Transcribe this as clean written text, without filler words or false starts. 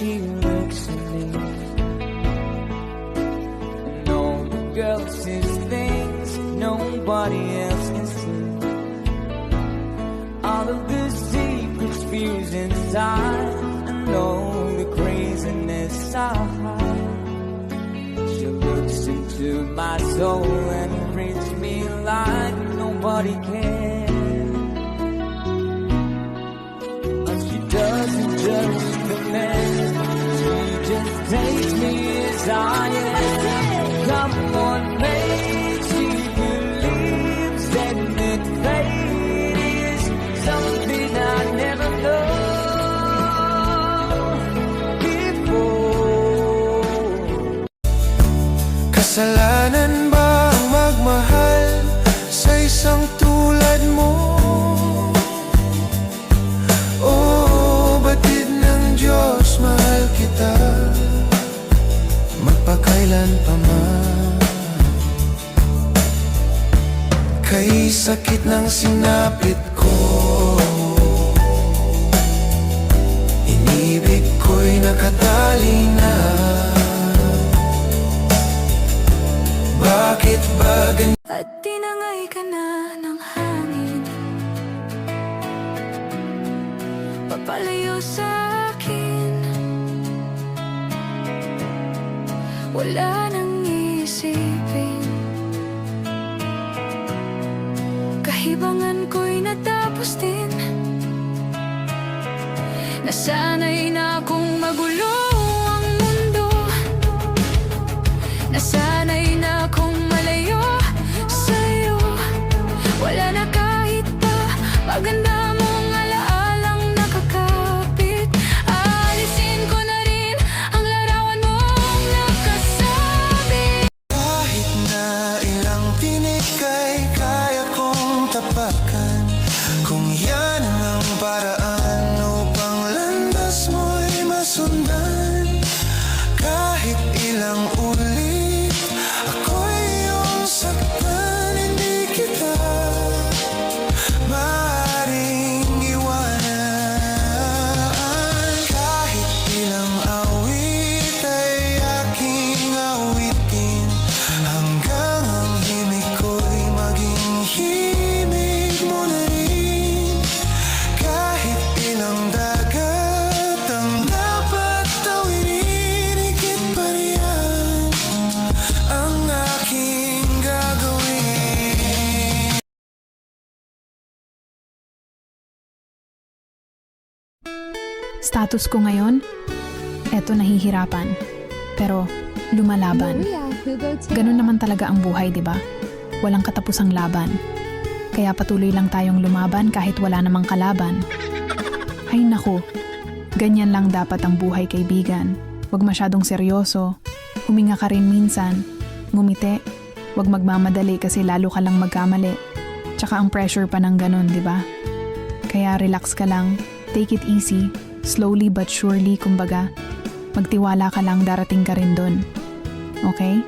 she looks at me. And all the girl sees things nobody else can see. All of the secrets fused inside, and all the craziness I hide. She looks into my soul and reads me like nobody can. And she doesn't judge the man, she just takes me as I am. Come on, mate, she believes that the fate is something I never know before. Kasalanan ba ang magmahal sa isang tulad mo? O batid ng Diyos, mahal kita magpakailan pa man. Kay sakit ng sinapit ko, inibig ko'y nakatali na. Bakit ba ganyan? At tinangay ka na ng hangin, papalayo sa akin. Wala nang isipin, kahibangan ko'y natapos din. Nasanay na akong magulo ang mundo, nasanay na akong malayo sa'yo. Wala na kahit pa maganda mong alaalang nakakapit. Aalisin ko na rin ang larawan mong nakasabit. Kahit na ilang tinig ay kaya kong tapakan, kung yan ang paraan upang landas mo'y masundan. Kahit ilang ulit ako'y iyong saktan, hindi kita maaaring iwanan. Kahit ilang awit ay aking awitin, hanggang ang himig ko'y maging himig mo na rin. Kahit ilang dagat ang dapat tawirin, higit pa riyan ang aking gagawin. Status ko ngayon, eto nahihirapan. Pero lumalaban. Ganun naman talaga ang buhay, di ba? Walang katapusang laban. Kaya patuloy lang tayong lumaban kahit wala namang kalaban. Ay naku, ganyan lang dapat ang buhay, kaibigan. Huwag masyadong seryoso. Huminga ka rin minsan. Ngumiti. Huwag magmamadali kasi lalo ka lang magkamali. Tsaka ang pressure pa ng ganun, di ba? Kaya relax ka lang. Take it easy. Slowly but surely, kumbaga. Magtiwala ka lang, darating ka rin dun. Okay?